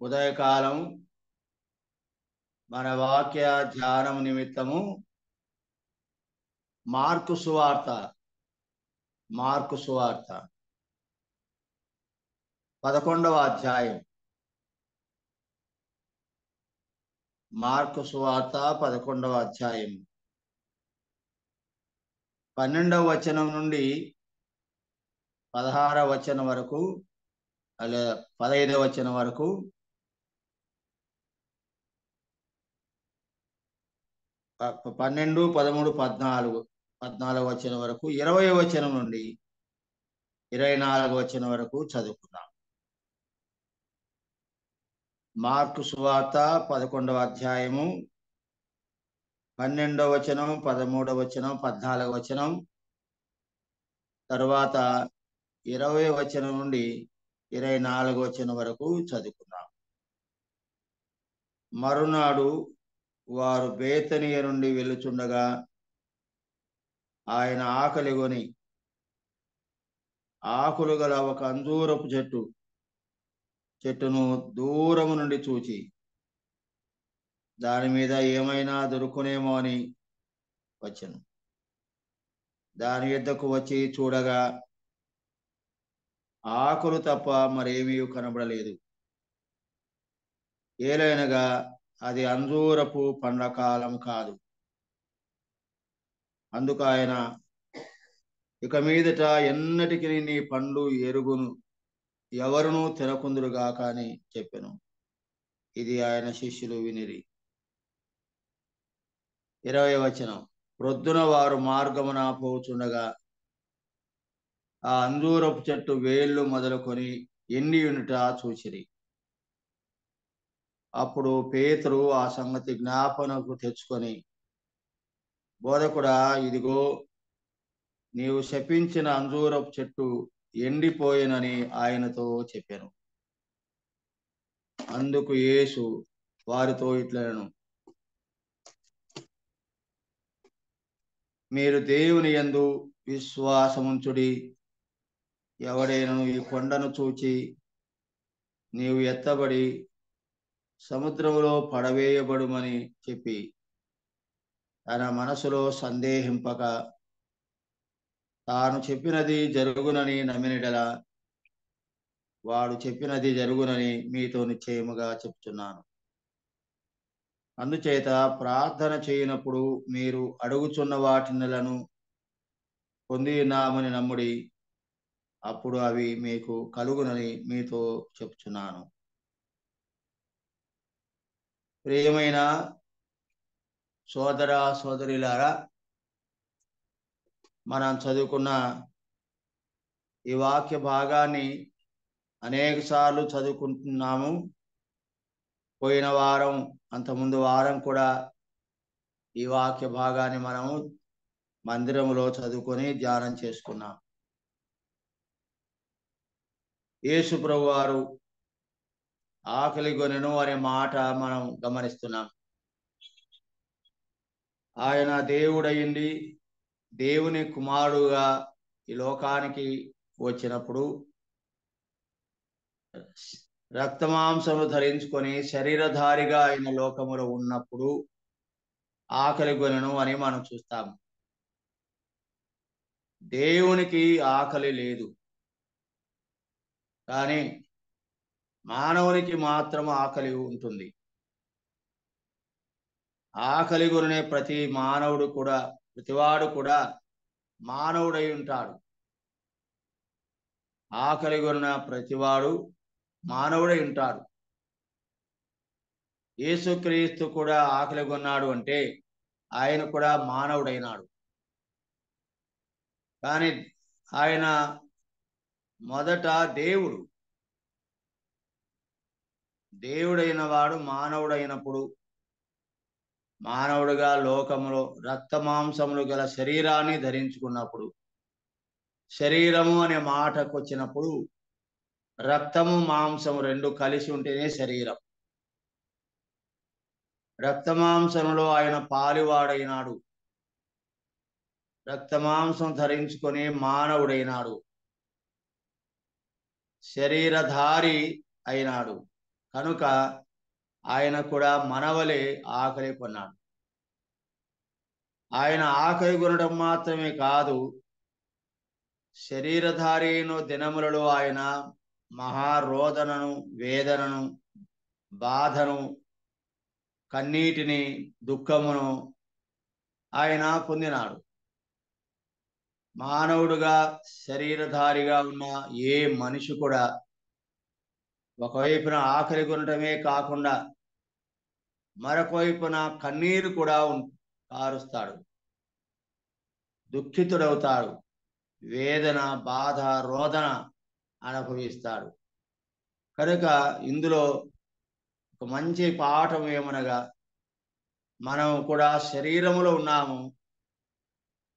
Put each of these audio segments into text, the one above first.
ఉదయకాలం మన వాక్య ధ్యానం నిమిత్తము మార్కు సువార్త 11వ అధ్యాయం. మార్కు సువార్త 11వ అధ్యాయం 12వ వచనం నుండి 16వ వచనం వరకు, లేదా 15వ వచనం వరకు, 12, 13, 14వ వచనం వరకు, 20వ వచనం నుండి 24వ వచనం వరకు చదువుకుందాం. మార్కు సువార్త 11వ అధ్యాయము 12వ వచనం, 13వ వచనం, 14వ వచనం, తర్వాత 20వ వచనం నుండి 24వ వచనం వరకు చదువుకుందాం. మరునాడు వారు బేతనియ నుండి వెళ్ళుచుండగా ఆయన ఆకలిగొని ఆకులు గల ఒక అంజూరపు చెట్టును దూరము నుండి చూచి దాని మీద ఏమైనా దొరుకునేమో అని వచ్చెను. దాని యొద్దకు వచ్చి చూడగా ఆకులు తప్ప మరేమీ కనబడలేదు. ఏలైనగా అది అంజూరపు పండ్ల కాలం కాదు. అందుకు ఆయన, ఇక మీదట ఎన్నటికి నీ పండ్లు ఎరుగును ఎవరునూ తినకుందురుగా కానీ చెప్పెను. ఇది ఆయన శిష్యులు వినిరి. 20వ వచనం. ప్రొద్దున వారు మార్గమున పోచుండగా ఆ అంజూరపు చెట్టు వేళ్ళు మొదలుకొని ఎండి ఉండుట చూచిరి. అప్పుడు పేతురు ఆ సంగతి జ్ఞాపనకు తెచ్చుకొని, బోధకుడా, ఇదిగో నీవు శపించిన అంజూరపు చెట్టు ఎండిపోయినని ఆయనతో చెప్పాను. అందుకు యేసు వారితో ఇట్లనెను, మీరు దేవుని యందు విశ్వాసముంచుడి. ఎవడైనను ఈ కొండను చూచి, నీవు ఎత్తబడి సముద్రములో పడవేయబడుమని చెప్పి తన మనసులో సందేహింపక తాను చెప్పినది జరుగునని నమ్మినడలా వాడు చెప్పినది జరుగునని మీతో నిశ్చయముగా చెప్తున్నాను. అందుచేత ప్రార్థన చేయనప్పుడు మీరు అడుగుచున్న వాటిలను పొందినామని నమ్ముడి, అప్పుడు అవి మీకు కలుగునని మీతో చెప్తున్నాను. ప్రియమైన సోదర సోదరులారా, మనం చదువుకున్న ఈ వాక్య భాగాన్ని అనేక సార్లు చదువుకుంటున్నాము. పోయిన వారం, అంతకుముందు వారం కూడా ఈ వాక్య భాగాన్ని మనము మందిరంలో చదువుకొని ధ్యానం చేసుకున్నాం. యేసు ప్రభు వారు ఆకలిగొనెను అనే మాట మనం గమనిస్తున్నాం. ఆయన దేవుడయ్యింది, దేవుని కుమారుడుగా ఈ లోకానికి వచ్చినప్పుడు రక్తమాంసములు ధరించుకొని శరీరధారిగా ఆయన లోకములో ఉన్నప్పుడు ఆకలిగొనెను అని మనం చూస్తాము. దేవునికి ఆకలి లేదు, కానీ మానవునికి మాత్రం ఆకలి ఉంటుంది. ఆకలిగొనే ప్రతివాడు కూడా మానవుడై ఉంటాడు. ఆకలిగొన్న ప్రతివాడు మానవుడై ఉంటాడు. యేసుక్రీస్తు కూడా ఆకలిగొన్నాడు అంటే ఆయన కూడా మానవుడైనాడు. కానీ ఆయన మొదట దేవుడైన వాడు మానవుడైనప్పుడు, మానవుడిగా లోకములో రక్తమాంసములు గల శరీరాన్ని ధరించుకున్నప్పుడు, శరీరము అనే మాటకు వచ్చినప్పుడు రక్తము మాంసము రెండు కలిసి ఉంటేనే శరీరం. రక్తమాంసములో ఆయన పాలివాడైనాడు, రక్తమాంసం ధరించుకొని మానవుడైనాడు, శరీరధారి అయినాడు. కనుక ఆయన కూడా మనవలే ఆకలి కొన్నాడు. ఆయన ఆకలి కొనడం మాత్రమే కాదు, శరీరధారి అయిన దినములలో ఆయన మహారోదనను, వేదనను, బాధను, కన్నీటిని, దుఃఖమును ఆయన పొందినాడు. మానవుడుగా శరీరధారిగా ఉన్న ఏ మనిషి కూడా ఒకవైపున ఆకలి కొనటమే కాకుండా మరొక వైపున కన్నీరు కూడా కారుస్తాడు, దుఃఖితుడవుతాడు, వేదన, బాధ, రోదన అనుభవిస్తాడు. కనుక ఇందులో ఒక మంచి పాఠం ఏమనగా, మనం కూడా శరీరములో ఉన్నాము,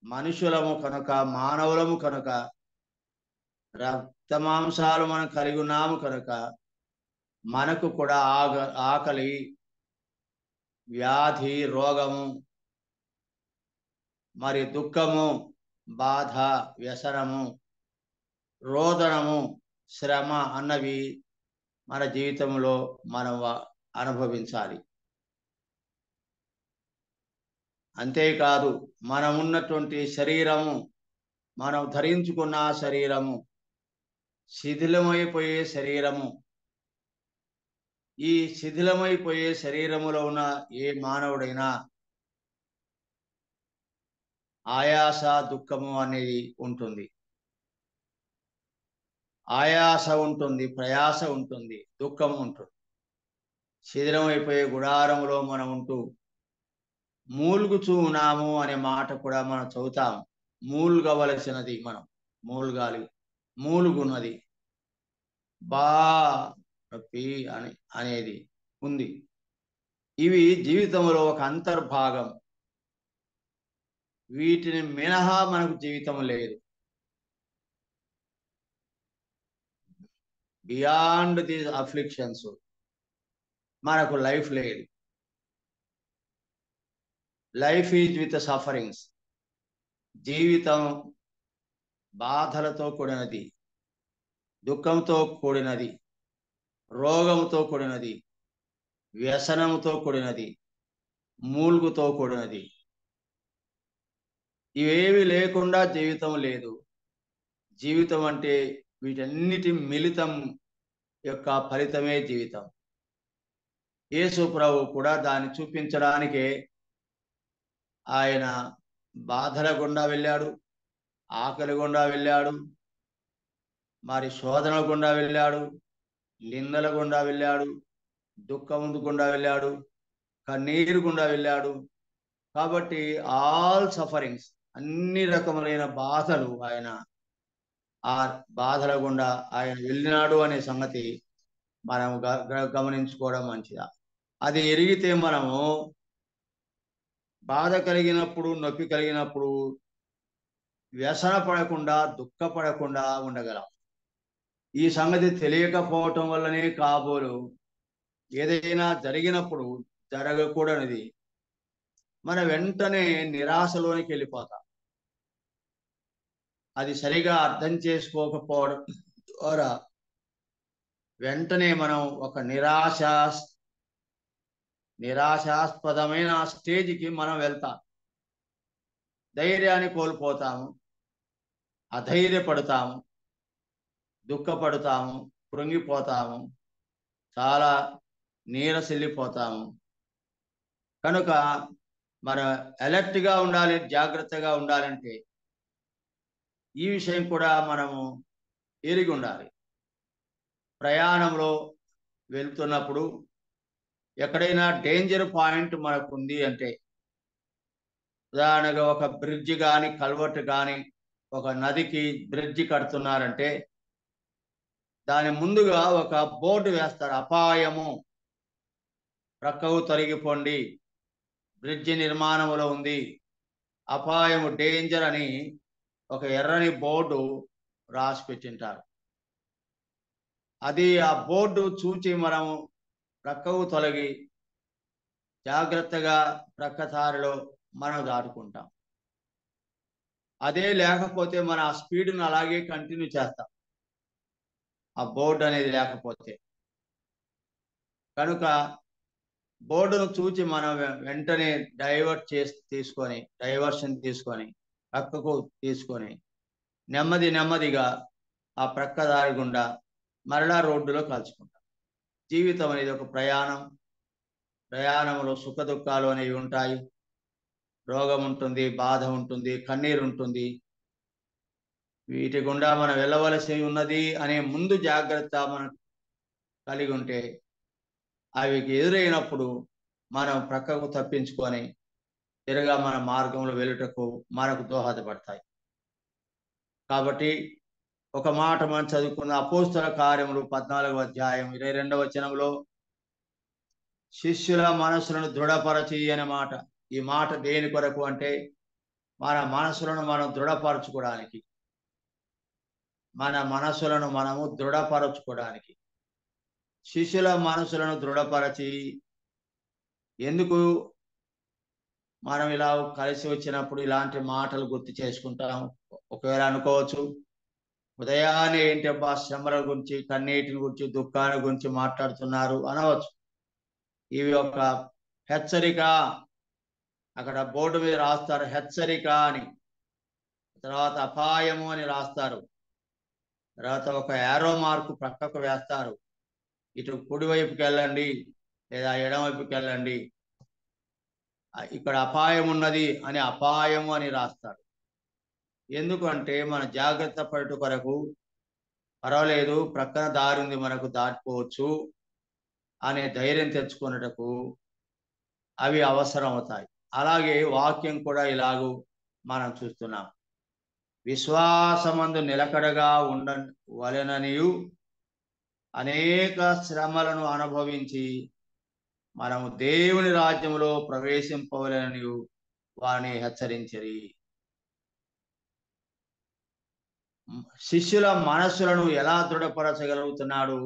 మనుషులము కనుక, మానవులము కనుక, రక్త మాంసాలు మనం కలిగి ఉన్నాము కనుక మనకు కూడా ఆకలి, వ్యాధి, రోగము, మరి దుఃఖము, బాధ, వ్యసనము, రోదనము, శ్రమ అన్నవి మన జీవితంలో మనం అనుభవించాలి. అంతేకాదు, మనం ఉన్నటువంటి శరీరము, మనం ధరించుకున్న శరీరము శిథిలమైపోయే శరీరము. ఈ శిథిలమైపోయే శరీరములో ఉన్న ఏ మానవుడైనా ఆయాస, దుఃఖము అనేది ఉంటుంది. ఆయాస ఉంటుంది, ప్రయాస ఉంటుంది, దుఃఖం ఉంటుంది. శిథిలమైపోయే గుడారములో మనం ఉంటూ మూలుగుచూ ఉన్నాము అనే మాట కూడా మనం చదువుతాము. మూలుగవలసినది మనం, మూలుగాలి, మూలుగున్నది, బా నొప్పి అనేది ఉంది. ఇవి జీవితంలో ఒక అంతర్భాగం. వీటిని మినహా మనకు జీవితం లేదు. బియాండ్ దీస్ అఫ్లిక్షన్స్ మనకు లైఫ్ లేదు. Life is with sufferings. జీవితం బాధలతో కూడినది, దుఃఖంతో కూడినది, రోగంతో కూడినది, వ్యసనంతో కూడినది, మూలుగుతో కూడినది. ఇవేవి లేకుండా జీవితం లేదు. జీవితం అంటే వీటన్నిటి మిళితం యొక్క ఫలితమే జీవితం. యేసు ప్రభు కూడా దాన్ని చూపించడానికే ఆయన బాధల గుండా వెళ్ళాడు, ఆకలి గుండా వెళ్ళాడు, మరి శోధన గుండా వెళ్ళాడు, నిందల గుండా వెళ్ళాడు, దుఃఖం గుండా వెళ్ళాడు, కన్నీరు గుండా వెళ్ళాడు. కాబట్టి ఆల్ సఫరింగ్స్, అన్ని రకములైన బాధలు ఆయన ఆ బాధల గుండా ఆయన వెళ్ళినాడు అనే సంగతి మనం గమనించుకోవడం మంచిదా. అది ఎరిగితే మనము బాధ కలిగినప్పుడు, నొప్పి కలిగినప్పుడు వ్యసన పడకుండా, దుఃఖపడకుండా ఉండగలం. ఈ సంగతి తెలియకపోవటం వల్లనే కాబోలు ఏదైనా జరిగినప్పుడు, జరగకూడనిది మన వెంటనే నిరాశలోనికి వెళ్ళిపోతాం. అది సరిగా అర్థం చేసుకోకపోవడం ద్వారా వెంటనే మనం ఒక నిరాశాస్పదమైన స్టేజ్కి మనం వెళ్తాం. ధైర్యాన్ని కోల్పోతాము, అధైర్యపడతాము, దుఃఖపడతాము, కృంగిపోతాము, చాలా నీరసిల్లిపోతాము. కనుక మనం అలర్ట్గా ఉండాలి, జాగ్రత్తగా ఉండాలంటే ఈ విషయం కూడా మనము ఎరిగి ఉండాలి. ప్రయాణంలో వెళ్తున్నప్పుడు ఎక్కడైనా డేంజర్ పాయింట్ మనకు ఉంది అంటే, ఉదాహరణగా ఒక బ్రిడ్జ్ కానీ, కల్వర్ట్ కానీ, ఒక నదికి బ్రిడ్జి కడుతున్నారంటే దాని ముందుగా ఒక బోర్డు వేస్తారు, అపాయము, ప్రక్కకు తొలగిపోండి, బ్రిడ్జి నిర్మాణంలో ఉంది, అపాయము, డేంజర్ అని ఒక ఎర్రని బోర్డు రాసి పెట్టింటారు. అది ఆ బోర్డు చూచి మనం ప్రక్కకు తొలగి జాగ్రత్తగా ప్రక్కదారిలో మనం దాటుకుంటాం. అదే లేకపోతే మన ఆ స్పీడ్ను అలాగే కంటిన్యూ చేస్తాం, ఆ బోర్డు అనేది లేకపోతే. కనుక బోర్డును చూచి మనం వెంటనే డైవర్షన్ తీసుకొని పక్కకు తీసుకొని నెమ్మదిగా ఆ ప్రక్క దారి గుండా మరలా రోడ్డులో కలుసుకుంటాం. జీవితం అనేది ఒక ప్రయాణంలో సుఖ దుఃఖాలు అనేవి ఉంటాయి. రోగం ఉంటుంది, బాధ ఉంటుంది, కన్నీరు ఉంటుంది. వీటి గుండా మనం వెళ్ళవలసి ఉన్నది అనే ముందు జాగ్రత్త మనం కలిగి ఉంటే అవి ఎదురైనప్పుడు మనం ప్రక్కకు తప్పించుకొని తిరగా మన మార్గంలో వెళ్ళుటకు మనకు దోహదపడతాయి. కాబట్టి ఒక మాట మనం చదువుకున్న అపోస్తల కార్యములు 14వ అధ్యాయం 22వ వచనంలో శిష్యుల మనసులను దృఢపరచి అనే మాట. ఈ మాట దేని కొరకు అంటే మన మనసులను మనం దృఢపరచుకోవడానికి, మన మనసులను మనము దృఢపరచుకోవడానికి. శిష్యుల మనసులను దృఢపరచి, ఎందుకు మనం ఇలా కలిసి వచ్చినప్పుడు ఇలాంటి మాటలు గుర్తు చేసుకుంటాం? ఒకవేళ అనుకోవచ్చు, ఉదయాన్నే ఏంటబ్బా శ్రమల గురించి, కన్నీటిని గురించి, దుఃఖాల గురించి మాట్లాడుతున్నారు అనవచ్చు. ఇవి ఒక హెచ్చరిక. అక్కడ బోర్డు మీద రాస్తారు హెచ్చరిక అని, తర్వాత అపాయము అని రాస్తారు, తర్వాత ఒక యారో మార్కు ప్రక్కకు వేస్తారు, ఇటు కుడివైపుకి వెళ్ళండి లేదా ఎడమవైపుకి వెళ్ళండి, ఇక్కడ అపాయం ఉన్నది అని అపాయము అని రాస్తారు. ఎందుకంటే మన జాగ్రత్త పడట కొరకు, పర్వాలేదు ప్రక్కన దారి ఉంది మనకు దాటిపోవచ్చు అనే ధైర్యం తెచ్చుకున్నటకు అవి అవసరం అవుతాయి. అలాగే వాక్యం కూడా ఇలాగూ మనం చూస్తున్నాం. విశ్వాసమందు నిలకడగా ఉండవలెననియు అనేక శ్రమలను అనుభవించి మనము దేవుని రాజ్యంలో ప్రవేశింపవలెననియు వారిని హెచ్చరించిరి. శిష్యుల మనస్సులను ఎలా దృఢపరచగలుగుతున్నాడు?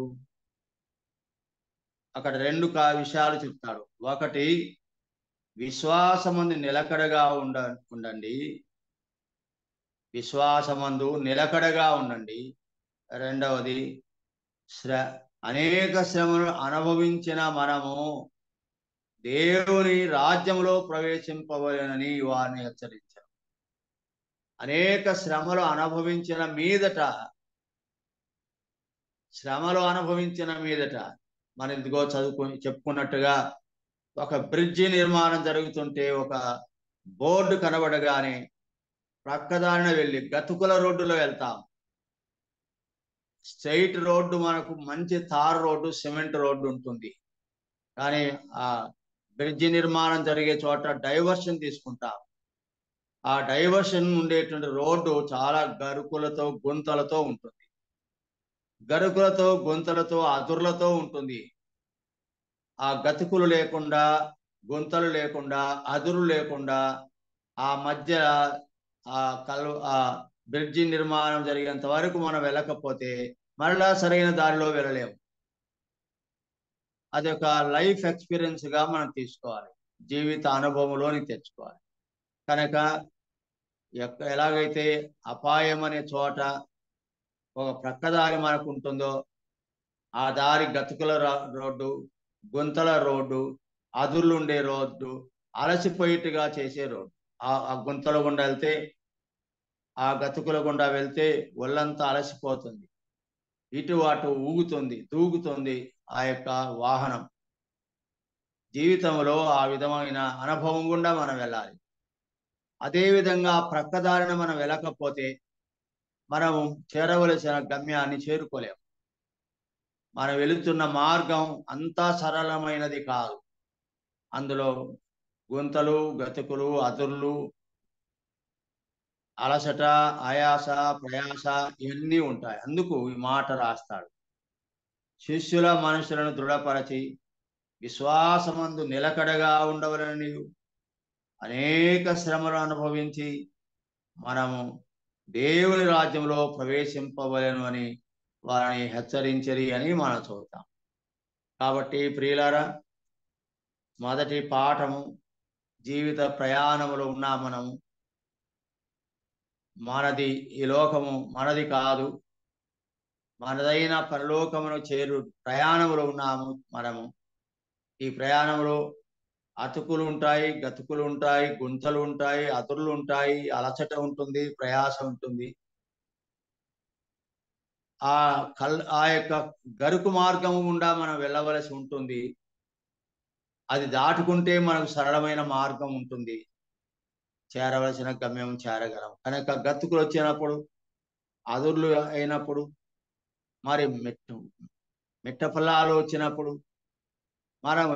అక్కడ రెండు విషయాలు చెప్తాడు. ఒకటి, విశ్వాసమందు నిలకడగా ఉండండి, విశ్వాసమందు నిలకడగా ఉండండి. రెండవది, అనేక శ్రమలను అనుభవించిన మనము దేవుని రాజ్యంలో ప్రవేశింపవలెనని వారిని హెచ్చరించారు. అనేక శ్రమలు అనుభవించిన మీదట మనం ఇదిగో చెప్పుకున్నట్టుగా ఒక బ్రిడ్జి నిర్మాణం జరుగుతుంటే ఒక బోర్డు కనబడగానే ప్రక్కదారిన వెళ్ళి గతుకుల రోడ్డులో వెళ్తాం. స్ట్రైట్ రోడ్డు మనకు మంచి తార్ రోడ్డు, సిమెంట్ రోడ్డు ఉంటుంది. కానీ ఆ బ్రిడ్జి నిర్మాణం జరిగే చోట డైవర్షన్ తీసుకుంటాం. ఆ డైవర్షన్ ఉండేటువంటి రోడ్డు చాలా గరుకులతో, గుంతలతో ఉంటుంది. గరుకులతో, గుంతలతో, అదుర్లతో ఉంటుంది. ఆ గతుకులు లేకుండా, గుంతలు లేకుండా, అదురు లేకుండా ఆ మధ్య ఆ బ్రిడ్జి నిర్మాణం జరిగేంత వరకు మనం వెళ్ళకపోతే మరలా సరైన దారిలో వెళ్ళలేము. అది ఒక లైఫ్ ఎక్స్పీరియన్స్ గా మనం తీసుకోవాలి, జీవిత అనుభవంలోని తెచ్చుకోవాలి. కనుక ఎలాగైతే అపాయం అనే చోట ఒక ప్రక్కదారి మనకు ఉంటుందో, ఆ దారి గతుకుల రోడ్డు, గుంతల రోడ్డు, అదుర్లుండే రోడ్డు, అలసిపోయిట్టుగా చేసే రోడ్డు. ఆ గుంతల గుండా వెళ్తే, ఆ గతుకుల గుండా వెళ్తే ఒళ్ళంతా అలసిపోతుంది, ఇటు అటు ఊగుతుంది, దూగుతుంది ఆ యొక్క వాహనం. జీవితంలో ఆ విధమైన అనుభవం గుండా మనం వెళ్ళాలి. అదేవిధంగా ప్రక్కదారిన మనం వెళ్ళకపోతే మనం చేరవలసిన గమ్యాన్ని చేరుకోలేము. మనం వెళుతున్న మార్గం అంతా సరళమైనది కాదు. అందులో గుంతలు, గతుకులు, అదుర్లు, అలసట, ఆయాస, ప్రయాస ఇవన్నీ ఉంటాయి. అందుకు ఈ మాట రాస్తాడు, శిష్యుల మనుషులను దృఢపరచి విశ్వాసమందు నిలకడగా ఉండవలని అనేక శ్రమలు అనుభవించి మనము దేవుని రాజ్యంలో ప్రవేశింపవలెను అని వారిని హెచ్చరించరి అని మనం చూద్దాం. కాబట్టి ప్రియులారా, మొదటి పాఠము, జీవిత ప్రయాణములో ఉన్నా మనము, మనది ఈ లోకము మనది కాదు, మనదైన పరలోకమును చేరు ప్రయాణములో ఉన్నాము మనము. ఈ ప్రయాణంలో అతుకులు ఉంటాయి, గతుకులు ఉంటాయి, గుంతలు ఉంటాయి, అతుర్లు ఉంటాయి, అలసట ఉంటుంది, ప్రయాస ఉంటుంది. ఆ యొక్క గరుకు మార్గం గుండా మనం వెళ్ళవలసి ఉంటుంది. అది దాటుకుంటే మనకు సరళమైన మార్గం ఉంటుంది, చేరవలసిన గమ్యం చేరగలం. కనుక గతుకులు వచ్చినప్పుడు, అదుర్లు అయినప్పుడు, మరి మిట్ట ఫలాలు వచ్చినప్పుడు మనం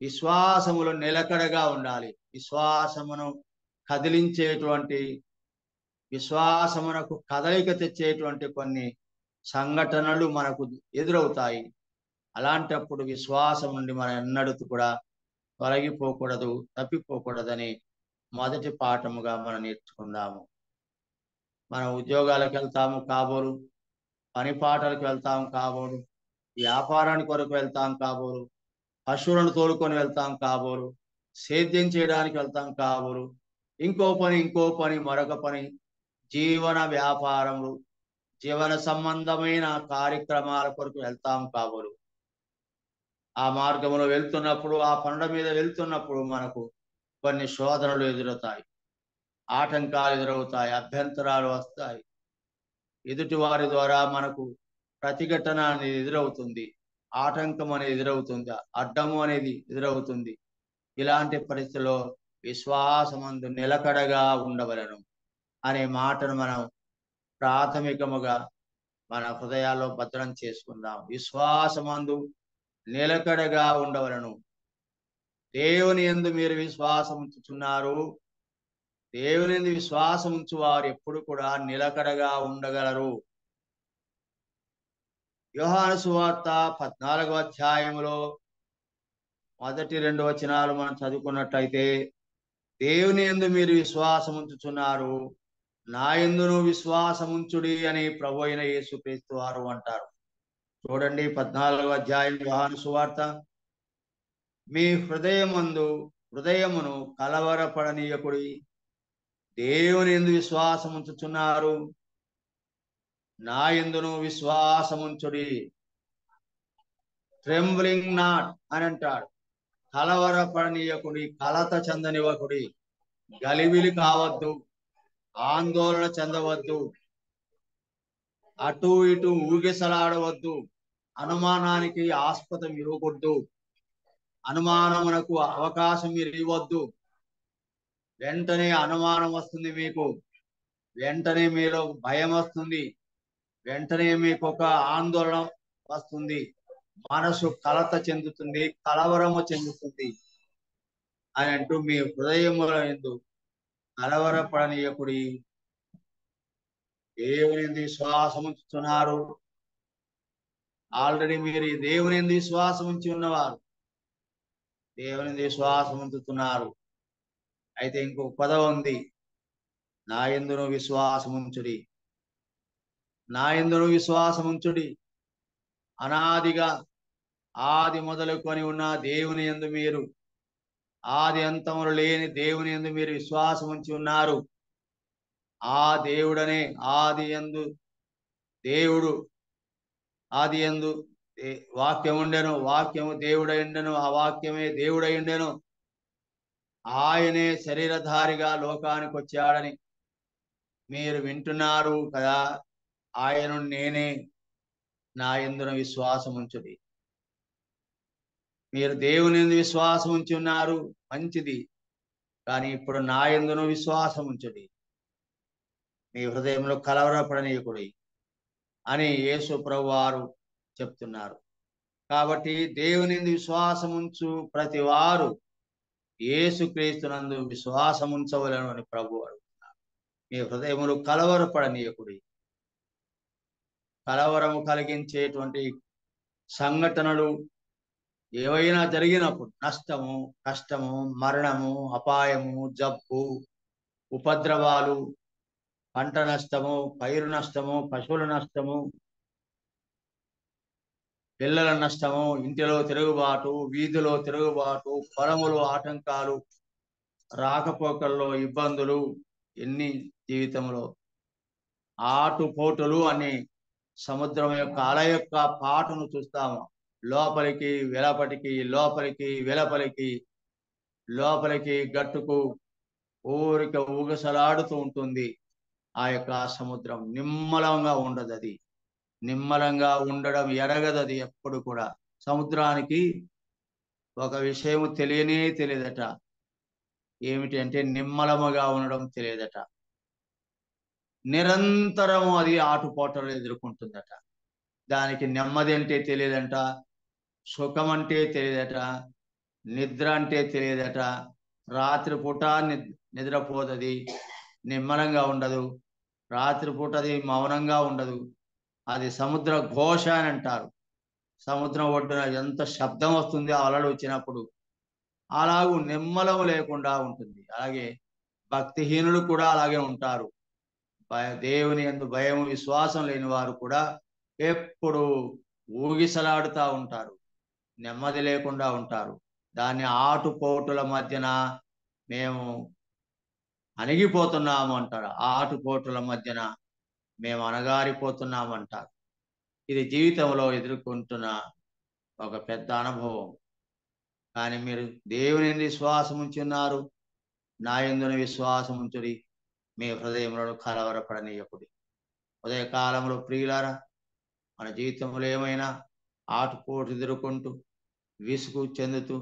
విశ్వాసములో నిలకడగా ఉండాలి. విశ్వాసమును కదిలించేటువంటి, విశ్వాసమునకు కదలిక తెచ్చేటువంటి కొన్ని సంఘటనలు మనకు ఎదురవుతాయి. అలాంటప్పుడు విశ్వాసం నుండి మనం ఎన్నడూ కూడా తొలగిపోకూడదు, తప్పిపోకూడదని మొదటి పాఠముగా మనం నేర్చుకుందాము. మనం ఉద్యోగాలకు వెళ్తాము కాబోలు, పని పాటలకు వెళ్తాం కాబోలు, వ్యాపారానికి కొరకు వెళ్తాం కాబోలు, పశువులను తోలుకొని వెళ్తాం కాబోలు, సేద్యం చేయడానికి వెళ్తాం కాబోలు, ఇంకో పని మరొక పని, జీవన వ్యాపారములు, జీవన సంబంధమైన కార్యక్రమాల కొరకు వెళ్తాం కాబోలు. ఆ మార్గంలో వెళ్తున్నప్పుడు, ఆ పనుల మీద వెళ్తున్నప్పుడు మనకు కొన్ని శోధనలు ఎదురవుతాయి, ఆటంకాలు ఎదురవుతాయి, అభ్యంతరాలు వస్తాయి. ఎదుటి వారి ద్వారా మనకు ప్రతిఘటన అనేది ఎదురవుతుంది, ఆటంకం అనేది ఎదురవుతుంది, అడ్డము అనేది ఎదురవుతుంది. ఇలాంటి పరిస్థితుల్లో విశ్వాసమందు నిలకడగా ఉండవలను అనే మాటను మనం ప్రాథమికముగా మన హృదయాల్లో భద్రం చేసుకుందాం. విశ్వాసమందు నిలకడగా ఉండవలను. దేవుని యందు మీరు విశ్వాసం ఉంచుతున్నారు. దేవుని యందు విశ్వాసం ఉంచు వారు ఎప్పుడు కూడా నిలకడగా ఉండగలరు. యోహాను సువార్త 14వ అధ్యాయంలో మొదటి 2 వచనాలు మనం చదువుకున్నట్లయితే, దేవుని యందు మీరు విశ్వాసం ఉంచుతున్నారు, నా యందును విశ్వాసముంచుడి అని ప్రభు అయిన యేసుక్రీస్తు వారు అంటారు. చూడండి, 14వ అధ్యాయం యోహాను సువార్త. మీ హృదయమును కలవరపడనీయకుడి, దేవుని యందు విశ్వాసం ఉంచుతున్నారు, నా యందును విశ్వాసముంచుడి. ట్రెంబ్లింగ్ నాట్ అని అంటాడు. కలవరపడనీయకుడి, కలత చెందనివ్వకుడి, గలిబిలి కావద్దు, ఆందోళన చెందవద్దు, అటు ఇటు ఊగిసలాడవద్దు, అనుమానానికి ఆస్పదం ఇవ్వకూడదు, అనుమానమునకు అవకాశం మీరు ఇవ్వద్దు. వెంటనే అనుమానం వస్తుంది, మీకు వెంటనే మీలో భయం వస్తుంది, వెంటనే మీకు ఒక ఆందోళన వస్తుంది, మనసు కలత చెందుతుంది, కలవరము చెందుతుంది అని అంటూ, మీ హృదయముల యందు కలవరపడనీయకుడి, దేవుని యందు విశ్వాసం ఉంచుతున్నారు. ఆల్రెడీ మీరు దేవుని యందు విశ్వాసం ఉంచి ఉన్నవారు, దేవుని యందు విశ్వాసం ఉంచుతున్నారు. అయితే ఇంకొక పదం ఉంది, నా యందును విశ్వాసం ఉంచుడి, నా యందును విశ్వాసం ఉంచుడి. అనాదిగా, ఆది మొదలుకొని ఉన్న దేవుని యందు మీరు, ఆది అంతములు లేని దేవుని యందు మీరు విశ్వాసం ఉంచి ఉన్నారు. ఆ దేవుడనే ఆది యందు దేవుడు, ఆది యందు వాక్యం ఉండెను, వాక్యము దేవుడై ఉండెను, ఆ వాక్యమే దేవుడై ఉండెను, ఆయనే శరీరధారిగా లోకానికి వచ్చాడని మీరు వింటున్నారు కదా. ఆయన నేనే, నా యందున విశ్వాసం ఉంచుడి. మీరు దేవుని యందు విశ్వాసం ఉంచి ఉన్నారు, మంచిది, కానీ ఇప్పుడు నా యందును విశ్వాసం ఉంచుడి, మీ హృదయంలో కలవరపడనీయకుడి అని యేసు ప్రభు వారు చెప్తున్నారు. కాబట్టి దేవుని యందు విశ్వాసం ఉంచు ప్రతి వారు యేసుక్రీస్తునందు విశ్వాసం ఉంచవలను అని ప్రభు అడుగుతున్నారు. మీ హృదయములు కలవరపడనీయకుడి. కలవరము కలిగించేటువంటి సంఘటనలు ఏవైనా జరిగినప్పుడు, నష్టము, కష్టము, మరణము, అపాయము, జబ్బు, ఉపద్రవాలు, పంట నష్టము, పైరు నష్టము, పశువుల నష్టము, పిల్లల నష్టము, ఇంటిలో తిరుగుబాటు, వీధిలో తిరుగుబాటు, పొలములో ఆటంకాలు, రాకపోకల్లో ఇబ్బందులు, ఎన్ని జీవితంలో ఆటుపోటులు అని సముద్రం యొక్క అల యొక్క పాటును చూస్తాము. లోపలికి వెలపటికి లోపలికి వెలపలికి లోపలికి గట్టుకు ఊరిక ఊగసలాడుతూ ఉంటుంది. ఆ యొక్క సముద్రం నిమ్మలంగా ఉండదు. అది నిమ్మలంగా ఉండడం ఎరగదు. అది ఎప్పుడు కూడా సముద్రానికి ఒక విషయం తెలియదట. ఏమిటి అంటే నిమ్మలముగా ఉండడం తెలియదట. నిరంతరము అది ఆటుపోటలు ఎదుర్కొంటుందట. దానికి నెమ్మది అంటే తెలియదంట, సుఖం అంటే తెలియదట, నిద్ర అంటే తెలియదట. రాత్రిపూట నిద్రపోతుంది, నిమ్మలంగా ఉండదు. రాత్రిపూట అది మౌనంగా ఉండదు. అది సముద్ర ఘోష అని అంటారు. సముద్రం ఒడ్డున ఎంత శబ్దం వస్తుంది అలలు వచ్చినప్పుడు, అలాగూ నిమ్మలం లేకుండా ఉంటుంది. అలాగే భక్తిహీనులు కూడా అలాగే ఉంటారు. దేవుని యందు భయం విశ్వాసం లేని వారు కూడా ఎప్పుడు ఊగిసలాడుతూ ఉంటారు, నెమ్మది లేకుండా ఉంటారు. దాన్ని ఆటుపోటుల మధ్యన మేము అణిగిపోతున్నాము అంటారు. ఆటుపోటుల మధ్యన మేము అణగారిపోతున్నాము అంటారు. ఇది జీవితంలో ఎదుర్కొంటున్న ఒక పెద్ద అనుభవం. కానీ మీరు దేవుని యందు విశ్వాసం ఉంచున్నారు, నా యందున విశ్వాసం ఉంచుడి, మీ హృదయములను కలవరపడనీయకుడి. ఉదయకాలంలో ప్రియులారా, మన జీవితంలో ఏమైనా ఆటుపోటు ఎదుర్కొంటూ విసుగు చెందుతూ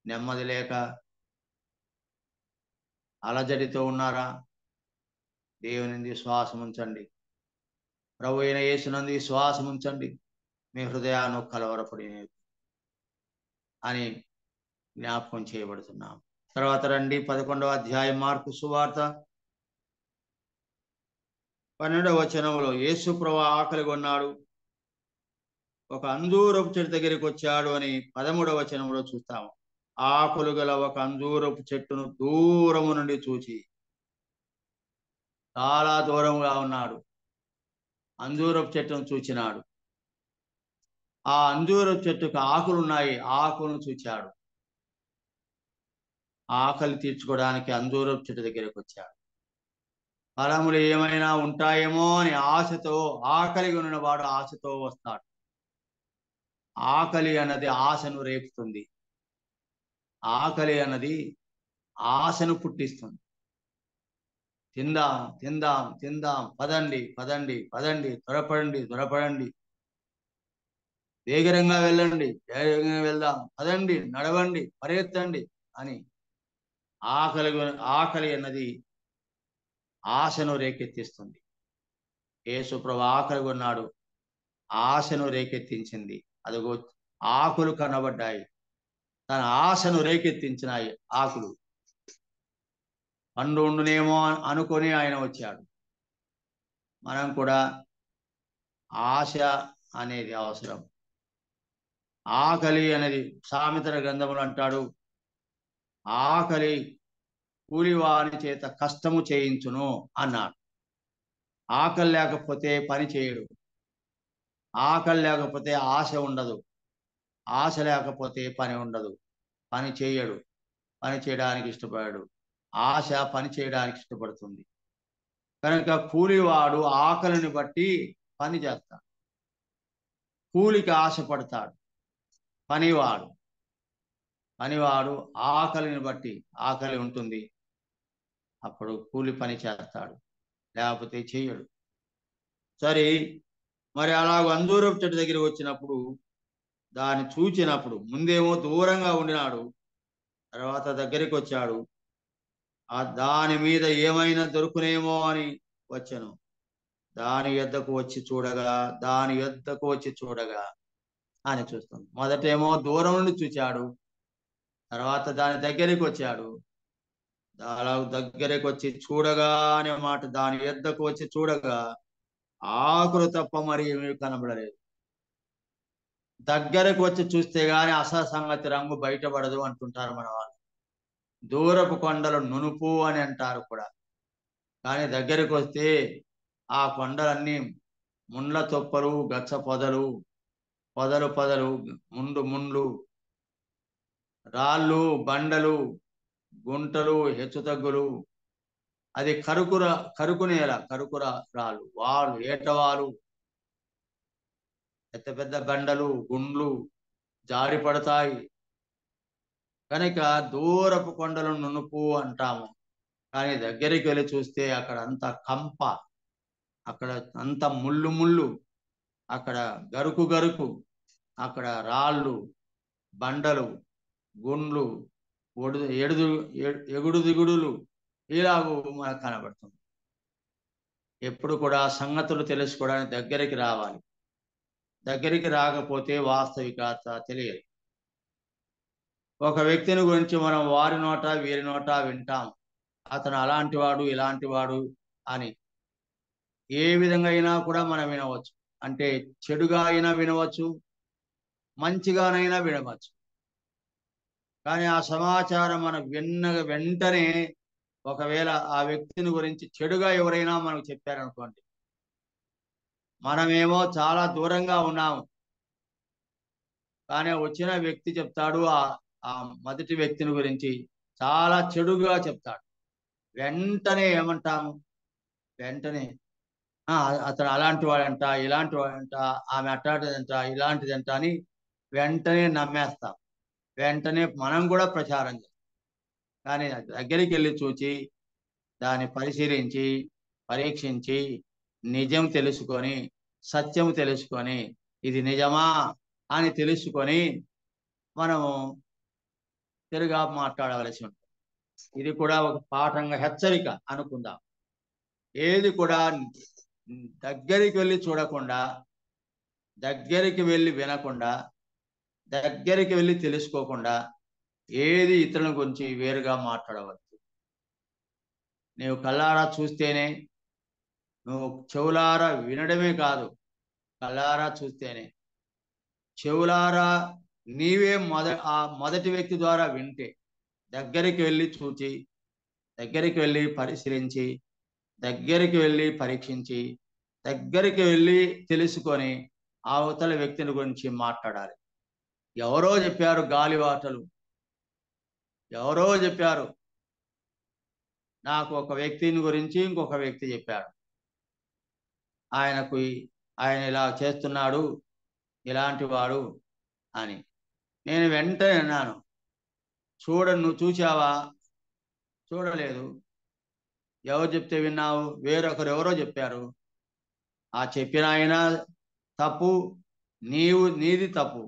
నెమ్మది లేక అలజడితో ఉన్నారా? దేవుని విశ్వాసం ఉంచండి. ప్రభు అయిన యేసునందు విశ్వాసం ఉంచండి, మీ హృదయాన్ని కలవరపడి అని జ్ఞాపకం చేయబడుతున్నాం. తర్వాత రండి 11వ అధ్యాయం మార్కు సువార్త 12వ వచనంలో యేసు ప్రభు ఆకలి కొన్నాడు, ఒక అంజూరపు చెట్టు దగ్గరికి వచ్చాడు అని 13వ వచనంలో చూస్తాము. ఆకులు గల ఒక అంజూరపు చెట్టును దూరము నుండి చూచి, చాలా దూరంగా ఉన్నాడు, అంజూరపు చెట్టును చూచినాడు. ఆ అంజూరపు చెట్టుకు ఆకులున్నాయి, ఆకులను చూచాడు. ఆకలి తీర్చుకోవడానికి అంజూరపు చెట్టు దగ్గరికి వచ్చాడు. ఫలములు ఏమైనా ఉంటాయేమో అని ఆశతో, ఆకలి ఉన్న వాడు ఆశతో వస్తాడు. ఆకలి అన్నది ఆశను రేపుతుంది. ఆకలి అన్నది ఆశను పుట్టిస్తుంది. తిందాం తిందాం తిందాం, పదండి పదండి పదండి, త్వరపడండి, వేగరంగా వెళ్ళండి, వేగంగా వెళ్దాం, పదండి, నడవండి, పరిగెత్తండి అని ఆకలి అన్నది ఆశను రేకెత్తిస్తుంది. యేసు ప్రభు ఆకలి కొన్నాడు, ఆశను రేకెత్తించింది. అదిగో ఆకులు కనబడ్డాయి, తన ఆశను రేకెత్తించినాయి ఆకులు. పండు ఉండునేమో అనుకొని ఆయన వచ్చాడు. మనం కూడా ఆశ అనేది అవసరం. ఆకలి అనేది సామెతల గ్రంథములు అంటాడు, ఆకలి కూలివాని చేత కష్టము చేయించును అన్నాడు. ఆకలి లేకపోతే పని చేయడు, ఆకలి లేకపోతే ఆశ ఉండదు, ఆశ లేకపోతే పని ఉండదు. పని చేయడు, పని చేయడానికి ఇష్టపడాడు, ఆశ పని చేయడానికి ఇష్టపడుతుంది. కనుక కూలివాడు ఆకలిని బట్టి పని చేస్తాడు, కూలికి ఆశపడతాడు. పనివాడు ఆకలిని బట్టి, ఆకలి ఉంటుంది అప్పుడు కూలి పని చేస్తాడు, లేకపోతే చెయ్యడు. సరే, మరి అలాగ అంజూరపు చెట్టు దగ్గరికి వచ్చినప్పుడు, దాన్ని చూచినప్పుడు ముందేమో దూరంగా ఉండినాడు, తర్వాత దగ్గరికి వచ్చాడు. దాని మీద ఏమైనా దొరుకునేమో అని వచ్చాను. దాని యొద్దకు వచ్చి చూడగా అని చూస్తాం. మొదటేమో దూరం నుండి చూచాడు, తర్వాత దాని దగ్గరికి వచ్చాడు. అలా దగ్గరికి వచ్చి చూడగా అనే మాట, దాని యొద్దకు వచ్చి చూడగా ఆకులు తప్ప మరి ఏమీ కనబడలేదు. దగ్గరకు వచ్చి చూస్తే గాని అసలు సంగతి రంగు బయటపడదు అంటుంటారు మన వాళ్ళు. దూరపు కొండలు నునుపు అని అంటారు కూడా, కానీ దగ్గరికి వస్తే ఆ కొండలన్నీ ముండ్ల తొప్పలు, గచ్చ పొదలు, ముండ్లు, రాళ్ళు, బండలు, గుంటలు, హెచ్చుతగ్గులు. అది కరుకు నేల, రాళ్ళు, ఏటవాలు, పెద్ద పెద్ద బండలు గుండ్లు జారి పడతాయి. కనుక దూరపు కొండలు నునుపు అంటాము, కానీ దగ్గరికి వెళ్ళి చూస్తే అక్కడ అంత కంప, అక్కడ అంత ముళ్ళు ముళ్ళు, అక్కడ గరుకు గరుకు, అక్కడ రాళ్ళు, బండలు, గుండ్లు, ఎగుడు దిగుడులు ఇలాగూ మనకు కనబడుతుంది. ఎప్పుడు కూడా సంగతులు తెలుసుకోవడానికి దగ్గరికి రావాలి. దగ్గరికి రాకపోతే వాస్తవికత తెలియదు. ఒక వ్యక్తిని గురించి మనం వారి నోట వీరి నోట వింటాం, అతను అలాంటి వాడు ఇలాంటి వాడు అని. ఏ విధంగా అయినా కూడా మనం వినవచ్చు. అంటే చెడుగా అయినా వినవచ్చు, మంచిగానైనా వినవచ్చు. కానీ ఆ సమాచారం మనం వెంటనే ఒకవేళ ఆ వ్యక్తిని గురించి చెడుగా ఎవరైనా మనకు చెప్పారనుకోండి, మనమేమో చాలా దూరంగా ఉన్నాము, కానీ వచ్చిన వ్యక్తి చెప్తాడు ఆ మొదటి వ్యక్తిని గురించి చాలా చెడుగా చెప్తాడు. వెంటనే ఏమంటాము? వెంటనే అతను అలాంటి వాడంట, ఇలాంటి వాడంట, ఆమె అట్లాంటిదంట, ఇలాంటిదంట అని వెంటనే నమ్మేస్తాం. వెంటనే మనం కూడా ప్రచారం చేస్తాం. కానీ దగ్గరికి వెళ్ళి చూచి దాన్ని పరిశీలించి పరీక్షించి నిజం తెలుసుకొని సత్యం తెలుసుకొని ఇది నిజమా అని తెలుసుకొని మనము తిరుగా మాట్లాడవలసి ఉంటుంది. ఇది కూడా ఒక పాఠంగా హెచ్చరిక అనుకుందాం. ఏది కూడా దగ్గరికి వెళ్ళి చూడకుండా, దగ్గరికి వెళ్ళి వినకుండా, దగ్గరికి వెళ్ళి తెలుసుకోకుండా ఏది ఇతరుల గురించి వేరుగా మాట్లాడవచ్చు. నీవు కళ్ళారా చూస్తేనే, నువ్వు చెవులారా వినడమే కాదు, కళ్ళారా చూస్తేనే, చెవులారా నీవే ఆ మొదటి వ్యక్తి ద్వారా వింటే, దగ్గరికి వెళ్ళి చూచి, దగ్గరికి వెళ్ళి పరిశీలించి, దగ్గరికి వెళ్ళి పరీక్షించి, దగ్గరికి వెళ్ళి తెలుసుకొని అవతల వ్యక్తిని గురించి మాట్లాడాలి. ఎవరో చెప్పారు గాలివాటలు, ఎవరో చెప్పారు. నాకు ఒక వ్యక్తిని గురించి ఇంకొక వ్యక్తి చెప్పాడు, ఆయన ఇలా చేస్తున్నాడు, ఇలాంటి వాడు అని. నేను వెంటనే అన్నాను, నువ్వు చూసావా? చూడలేదు. ఎవరు చెప్తే విన్నావు? ఎవరో చెప్పారు. ఆ చెప్పిన ఆయన తప్పు, నీది తప్పు,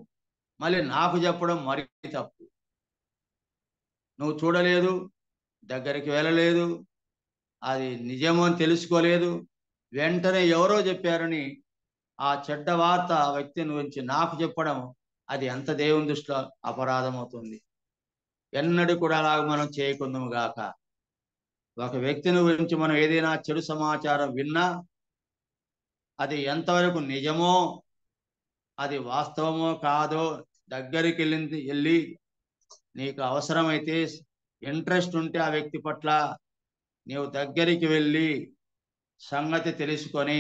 మళ్ళీ నాకు చెప్పడం మరీ తప్పు. నువ్వు చూడలేదు, దగ్గరికి వెళ్ళలేదు, అది నిజమో అని తెలుసుకోలేదు, వెంటనే ఎవరో చెప్పారని ఆ చెడ్డ వార్త ఆ వ్యక్తిని గురించి నాకు చెప్పడం, అది ఎంత దేవుని దృష్టిలో అపరాధం అవుతుంది. ఎన్నడూ కూడా అలాగ మనం చేయకుందాము గాక. ఒక వ్యక్తిని గురించి మనం ఏదైనా చెడు సమాచారం విన్నా, అది ఎంతవరకు నిజమో, అది వాస్తవమో కాదో దగ్గరికి వెళ్ళి నీకు అవసరమైతే, ఇంట్రెస్ట్ ఉంటే ఆ వ్యక్తి పట్ల నీవు దగ్గరికి వెళ్ళి సంగతి తెలుసుకొని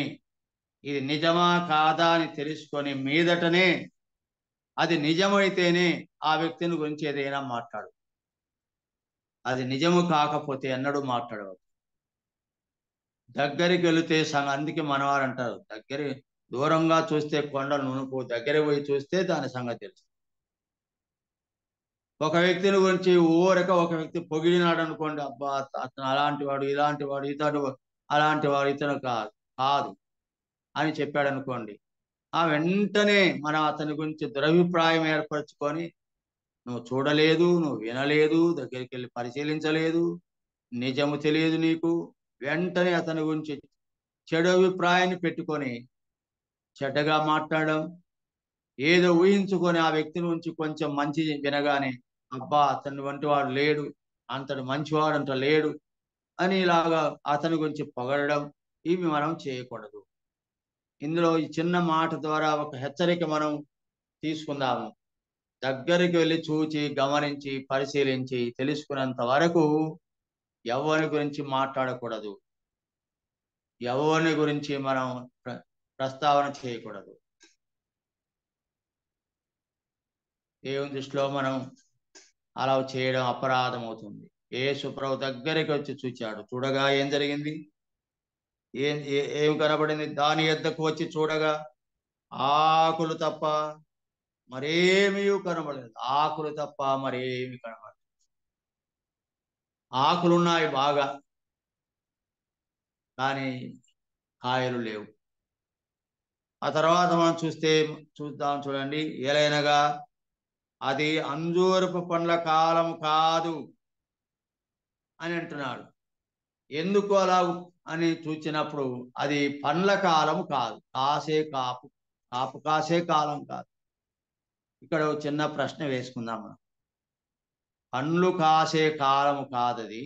ఇది నిజమా కాదా అని తెలుసుకొని మీదటనే అది నిజమైతేనే ఆ వ్యక్తిని గురించి ఏదైనా మాట్లాడు. అది నిజము కాకపోతే ఎన్నడూ మాట్లాడవద్దు. దగ్గరికి వెళితే అందుకే మనవారు అంటారు, దూరంగా చూస్తే కొండలు నునుపు, దగ్గర పోయి చూస్తే దాని సంగతి తెలుసు. ఒక వ్యక్తిని గురించి ఒక వ్యక్తి పొగిడినాడు అనుకోండి, అబ్బా అతను అలాంటి వాడు, ఇలాంటి వాడు, అలాంటి వాడు, ఇతను కాదు అని చెప్పాడు అనుకోండి, వెంటనే మనం అతని గురించి దురభిప్రాయం ఏర్పరచుకొని, నువ్వు చూడలేదు, నువ్వు వినలేదు, దగ్గరికి వెళ్ళి పరిశీలించలేదు, నిజము తెలియదు నీకు, వెంటనే అతని గురించి చెడు అభిప్రాయాన్ని పెట్టుకొని చెడ్డగా మాట్లాడడం, ఏదో ఊహించుకొని ఆ వ్యక్తి నుంచి కొంచెం మంచి వినగానే, అబ్బా అతని వంటి వాడు లేడు, అంతటి మంచివాడు అంత లేడు అని ఇలాగా అతని గురించి పొగడడం, ఇవి మనం చేయకూడదు. ఇందులో ఈ చిన్న మాట ద్వారా ఒక హెచ్చరిక మనం తీసుకుందాము. దగ్గరికి వెళ్ళి చూచి గమనించి పరిశీలించి తెలుసుకున్నంత వరకు ఎవరి గురించి మాట్లాడకూడదు, ఎవరిని గురించి మనం ప్రస్తావన చేయకూడదు. దేవుని దృష్టిలో మనం అలా చేయడం అపరాధం అవుతుంది. యేసు ప్రభు దగ్గరికి వచ్చి చూచాడు, చూడగా ఏం జరిగింది? ఏం కనబడింది? దాని యొద్దకు వచ్చి చూడగా ఆకులు తప్ప మరేమీ కనబడలేదు. ఆకులు తప్ప మరేమి కనబడలేదు. ఆకులున్నాయి బాగా, కానీ కాయలు లేవు. ఆ తర్వాత మనం చూద్దాం, చూడండి. ఏలైనగా అది అంజూరపు పండ్ల కాలం కాదు అని అంటున్నాడు. ఎందుకు అలా అని చూచినప్పుడు అది పండ్ల కాలం కాదు, కాపు కాసే కాలం కాదు. ఇక్కడ ఒక చిన్న ప్రశ్న వేసుకుందాం మనం. పండ్లు కాసే కాలం కాదది.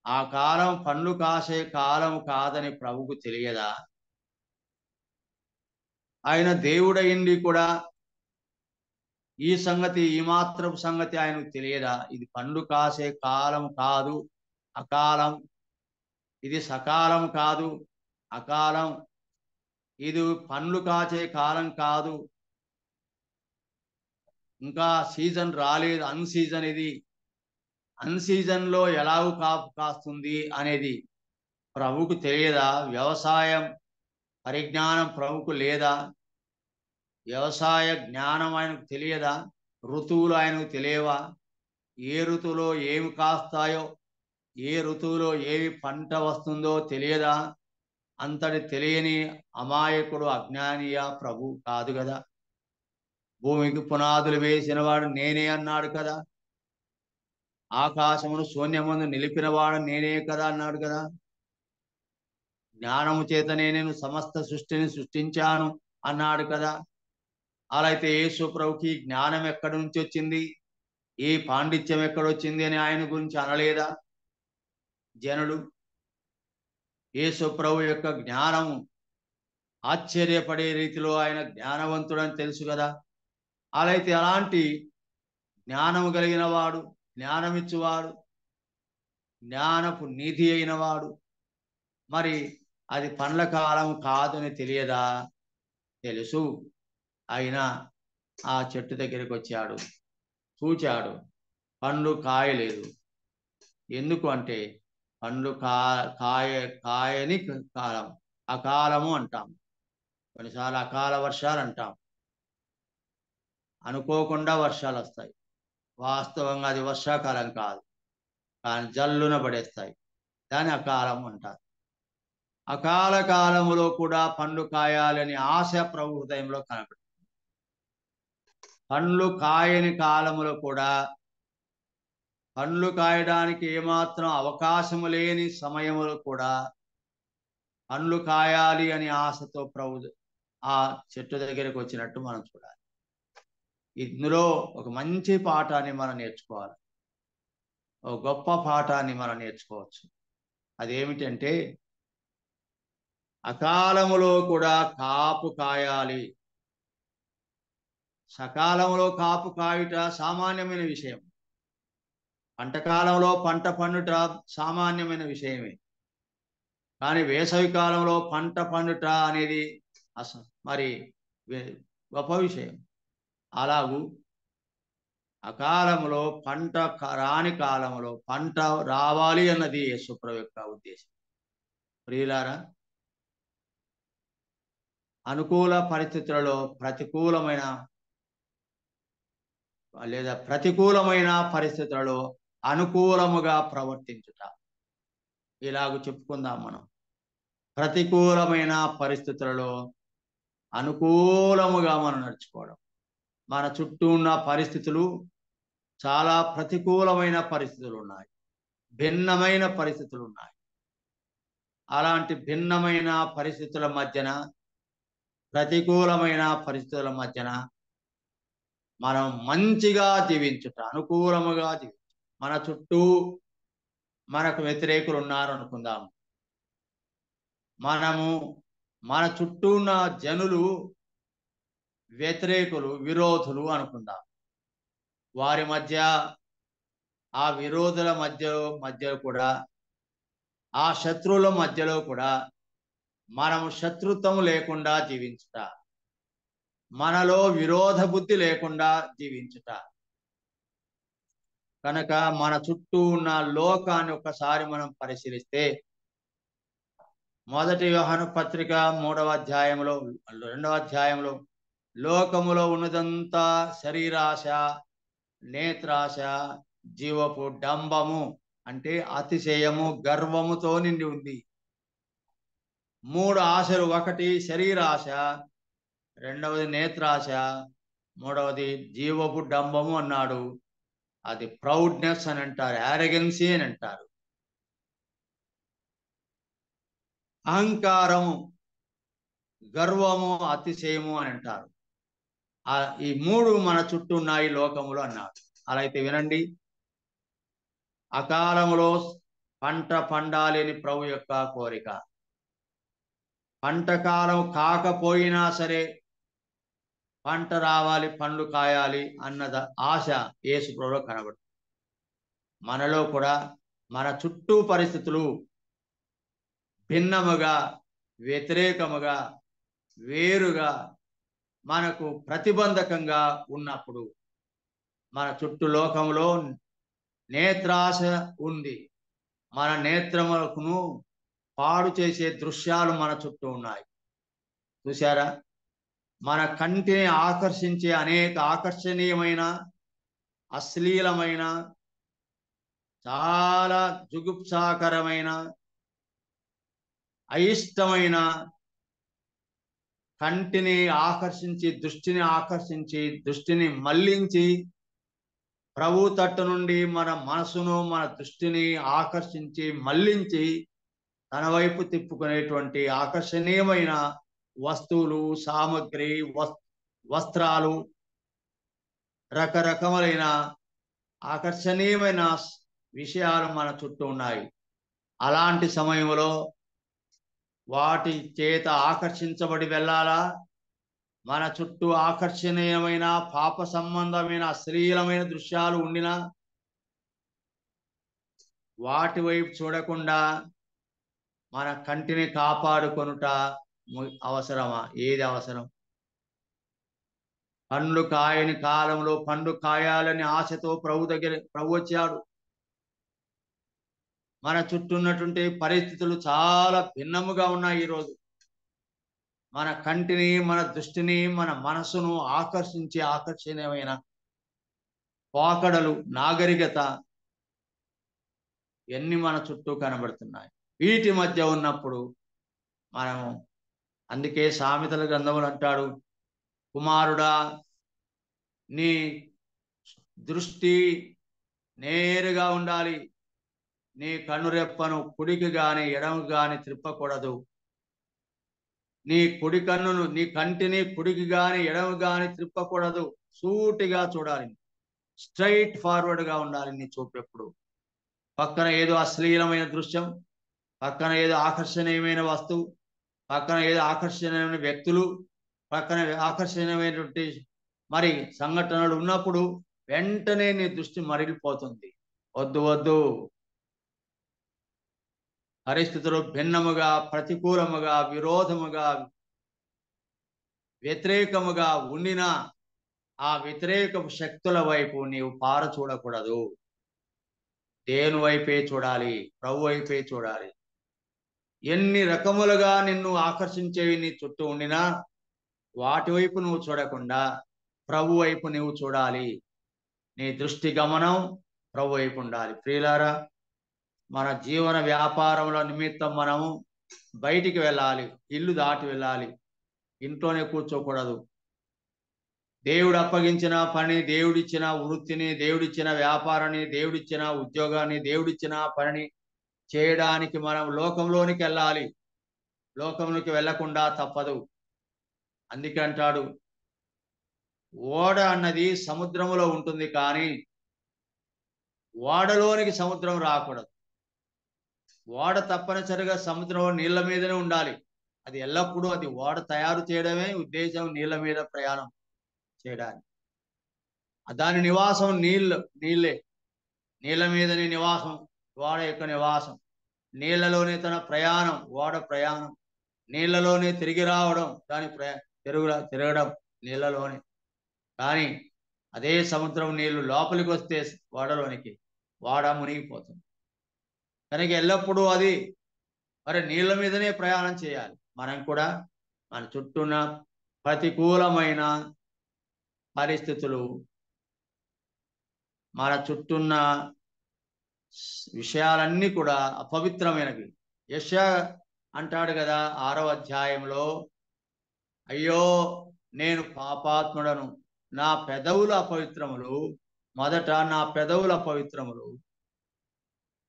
ఆ కాలం పండ్లు కాసే కాలం కాదని ప్రభువుకు తెలియదా? ఆయన దేవుడయింది కూడా ఈ సంగతి, ఈ మాత్రపు సంగతి ఆయనకు తెలియదా? ఇది పండ్లు కాసే కాలం కాదు, అకాలం. ఇది సకాలం కాదు, అకాలం. ఇది పండ్లు కాచే కాలం కాదు, ఇంకా సీజన్ రాలేదు, అన్ సీజన్. ఇది అన్ సీజన్ లో ఎలాగూ కాపు కాస్తుంది అనేది ప్రభువుకు తెలియదా? వ్యవసాయం పరిజ్ఞానం ప్రభువుకు లేదా? వ్యవసాయ జ్ఞానం ఆయనకు తెలియదా? ఋతువులు ఆయనకు తెలియవా? ఏ ఋతువులో ఏమి కాస్తాయో, ఏ ఋతువులో ఏమి పంట వస్తుందో తెలియదా? అంతటి తెలియని అమాయకుడు, అజ్ఞానియా ప్రభు కాదు కదా? భూమికి పునాదులు వేసిన వాడు నేనే అన్నాడు కదా? ఆకాశమును శూన్యమందు నిలిపిన వాడు నేనే కదా అన్నాడు కదా? జ్ఞానము చేతనే నేను సమస్త సృష్టిని సృష్టించాను అన్నాడు కదా? అలా అయితే యేసు ప్రభుకి జ్ఞానం ఎక్కడి నుంచి వచ్చింది, ఈ పాండిత్యం ఎక్కడొచ్చింది అని ఆయన గురించి అనలేదా జనులు? యేసు ప్రభు యొక్క జ్ఞానము ఆశ్చర్యపడే రీతిలో ఆయన జ్ఞానవంతుడని తెలుసు కదా? అలా అయితే అలాంటి జ్ఞానము కలిగిన వాడు, జ్ఞానమిచ్చువాడు, జ్ఞానపు నిధి అయిన వాడు, మరి అది పండ్ల కాలం కాదని తెలియదా? తెలుసు. అయినా ఆ చెట్టు దగ్గరికి వచ్చాడు, చూచాడు, పండ్లు కాయలేదు. ఎందుకు అంటే పండ్లు కాయని కాలం, అకాలము అంటాం. కొన్నిసార్లు అకాల వర్షాలు అంటాం. అనుకోకుండా వర్షాలు వస్తాయి. వాస్తవంగా అది వర్షాకాలం కాదు, కానీ జల్లున పడేస్తాయి. దాని అకాలం అంటారు. అకాల కాలములో కూడా పండ్లు కాయాలని ఆశ ప్రభు హృదయంలో కనబడుతుంది. పండ్లు కాయని కాలములో కూడా, పండ్లు కాయడానికి ఏమాత్రం అవకాశము లేని సమయములో కూడా పండ్లు కాయాలి అని ఆశతో ప్రభు ఆ చెట్టు దగ్గరికి వచ్చినట్టు మనం చూడాలి. ఇందులో ఒక మంచి పాఠాన్ని మనం నేర్చుకోవాలి, ఒక గొప్ప పాఠాన్ని మనం నేర్చుకోవచ్చు. అదేమిటంటే అకాలములో కూడా కాపు కాయాలి. సకాలంలో కాపు కాయుట సామాన్యమైన విషయం. పంటకాలంలో పంట పండుట సామాన్యమైన విషయమే. కానీ వేసవి కాలంలో పంట పండుట అనేది మరి గొప్ప విషయం. అలాగూ అకాలంలో పంట రాని కాలంలో పంట రావాలి అన్నది యేసుప్రభు యొక్క ఉద్దేశం. ప్రియులారా, అనుకూల పరిస్థితులలో ప్రతికూలమైన పరిస్థితులలో అనుకూలముగా ప్రవర్తించుట. ఇలాగ చెప్పుకుందాం మనం. ప్రతికూలమైన పరిస్థితులలో అనుకూలముగా మనం నడుచుకోవడం. మన చుట్టూ ఉన్న పరిస్థితులు చాలా ప్రతికూలమైన పరిస్థితులు ఉన్నాయి, భిన్నమైన పరిస్థితులు ఉన్నాయి. అలాంటి భిన్నమైన పరిస్థితుల మధ్యన, ప్రతికూలమైన పరిస్థితుల మధ్యన మనం మంచిగా జీవించుట, అనుకూలముగా జీవించుట. మన చుట్టూ మనకు వ్యతిరేకులు ఉన్నారు అనుకుందాం. మన చుట్టూ ఉన్న జనులు వ్యతిరేకులు, విరోధులు అనుకుందాం. వారి మధ్య, ఆ విరోధుల మధ్య కూడా, ఆ శత్రువుల మధ్యలో కూడా మనము శత్రుత్వం లేకుండా జీవించుట, మనలో విరోధ బుద్ధి లేకుండా జీవించుట. కనుక మన చుట్టూ ఉన్న లోకాన్ని ఒకసారి మనం పరిశీలిస్తే మొదటి యోహాను పత్రిక 3వ అధ్యాయంలో 2వ అధ్యాయంలో లోకములో ఉన్నదంతా శరీరాశ, నేత్రాశ, జీవపు డంబము అంటే అతిశయము, గర్వముతో నిండి ఉంది. 3 ఆశలు, ఒకటి శరీరాశ, రెండవది నేత్రాశ, మూడవది జీవపు డంబము అన్నాడు. అది ప్రౌడ్నెస్ అని అంటారు, యారగెన్సీ అని అంటారు, అహంకారము, గర్వము, అతిశయము అని అంటారు. ఈ 3 మన చుట్టూ ఉన్నాయి లోకములో అన్నాడు. అలా అయితే వినండి, అకాలములో పంట పండాలని ప్రభు యొక్క కోరిక. పంట కాలం కాకపోయినా సరే పంట రావాలి, పండ్లు కాయాలి అన్నద ఆశ యేసు ప్రభువులో కనబడుతుంది. మనలో కూడా మన చుట్టూ పరిస్థితులు భిన్నముగా, వ్యతిరేకముగా, వేరుగా, మనకు ప్రతిబంధకంగా ఉన్నప్పుడు మన చుట్టూ లోకంలో నేత్రాశ ఉంది. మన నేత్రములను పాడు చేసే దృశ్యాలు మన చుట్టూ ఉన్నాయి. చూశారా? మన కంటిని ఆకర్షించే అనేక ఆకర్షణీయమైన, అశ్లీలమైన, చాలా జుగుప్సాకరమైన, అయిష్టమైన, కంటిని ఆకర్షించి, దృష్టిని మళ్లించి, ప్రభు తట్టు నుండి మన మనసును, మన దృష్టిని ఆకర్షించి మళ్లించి తన వైపు తిప్పుకునేటువంటి ఆకర్షణీయమైన వస్తువులు, సామగ్రి, వస్త్రాలు, రకరకములైన ఆకర్షణీయమైన విషయాలు మన చుట్టూ ఉన్నాయి. అలాంటి సమయంలో వాటి చేత ఆకర్షించబడి వెళ్ళాలా? మన చుట్టూ ఆకర్షణీయమైన, పాప సంబంధమైన, అశ్లీలమైన దృశ్యాలు ఉండినా వాటి వైపు చూడకుండా మన కంటిని కాపాడుకొనుట అవసరమా? ఏది అవసరం? పండ్లు కాయని కాలంలో పండ్లు కాయాలని ఆశతో ప్రభు వచ్చాడు. మన చుట్టూ ఉన్నటువంటి పరిస్థితులు చాలా భిన్నముగా ఉన్నాయి. ఈరోజు మన కంటిని, మన దృష్టిని, మన మనసును ఆకర్షించే ఆకర్షణీయమైన పోకడలు, నాగరికత ఎన్ని మన చుట్టూ కనబడుతున్నాయి. వీటి మధ్య ఉన్నప్పుడు మనము, అందుకే సామెతల గ్రంథములు అంటాడు, కుమారుడా నీ దృష్టి నేరుగా ఉండాలి, నీ కన్నురెప్పను కుడికి గాని ఎడమకు గాని త్రిప్పకూడదు. నీ కంటిని కుడికి గాని ఎడమకు గాని త్రిప్పకూడదు. సూటిగా చూడాలి, స్ట్రైట్ ఫార్వర్డ్ గా ఉండాలి నీ చూపు ఎప్పుడు. పక్కన ఏదో అశ్లీలమైన దృశ్యం, పక్కన ఏదో ఆకర్షణీయమైన వస్తువు, పక్కన ఏదో ఆకర్షణీయమైన వ్యక్తులు, పక్కన ఆకర్షణీయమైనటువంటి మరి సంఘటనలు ఉన్నప్పుడు వెంటనే నీ దృష్టి మరిగిపోతుంది. వద్దు వద్దు. పరిస్థితులు భిన్నముగా, ప్రతికూలముగా, విరోధముగా, వ్యతిరేకముగా ఉండినా ఆ వ్యతిరేక శక్తుల వైపు నీవు పార చూడకూడదు. దేవుని వైపే చూడాలి, ప్రభు వైపే చూడాలి. ఎన్ని రకములుగా నిన్ను ఆకర్షించేవి నీ చుట్టూ ఉండినా వాటి వైపు నువ్వు చూడకుండా ప్రభు వైపు నువ్వు చూడాలి. నీ దృష్టి గమనం ప్రభు వైపు ఉండాలి. ప్రియులారా, మన జీవన వ్యాపారముల నిమిత్తం మనము బయటికి వెళ్ళాలి, ఇల్లు దాటి వెళ్ళాలి, ఇంట్లోనే కూర్చోకూడదు. దేవుడు అప్పగించిన పని, దేవుడిచ్చిన వృత్తిని, దేవుడిచ్చిన వ్యాపారాన్ని, దేవుడిచ్చిన ఉద్యోగాన్ని, దేవుడిచ్చిన పనిని చేయడానికి మనం లోకంలోనికి వెళ్ళాలి. లోకంలోకి వెళ్లకుండా తప్పదు. అందుకే అంటాడు, ఓడ అన్నది సముద్రములో ఉంటుంది, కానీ ఓడలోనికి సముద్రం రాకూడదు. ఓడ తప్పనిసరిగా సముద్రంలో నీళ్ల మీదనే ఉండాలి. అది ఎల్లప్పుడూ అది ఓడ తయారు చేయడమే ఉద్దేశం, నీళ్ల మీద ప్రయాణం చేయడానికి. దాని నివాసం నీళ్ళే. నీళ్ళ మీదనే నివాసం ఓడ యొక్క నివాసం. నీళ్లలోనే తన ప్రయాణం, ఓడ ప్రయాణం. నీళ్లలోనే తిరిగి రావడం, దాని తిరగడం నీళ్లలోనే. కానీ అదే సముద్రం నీళ్లు లోపలికి వస్తే ఓడలోనికి, ఓడ మునిగిపోతుంది. కనుక ఎల్లప్పుడూ అది మరి నీళ్ళ మీదనే ప్రయాణం చేయాలి. మనం కూడా మన చుట్టూన్న ప్రతికూలమైన పరిస్థితులు, మన చుట్టూన్న విషయాలన్నీ కూడా అపవిత్రమైనవి. యెషయా అంటాడు కదా 6వ అధ్యాయంలో, అయ్యో నేను పాపాత్ముడను, నా పెదవులు అపవిత్రములు, మొదట నా పెదవులు అపవిత్రములు,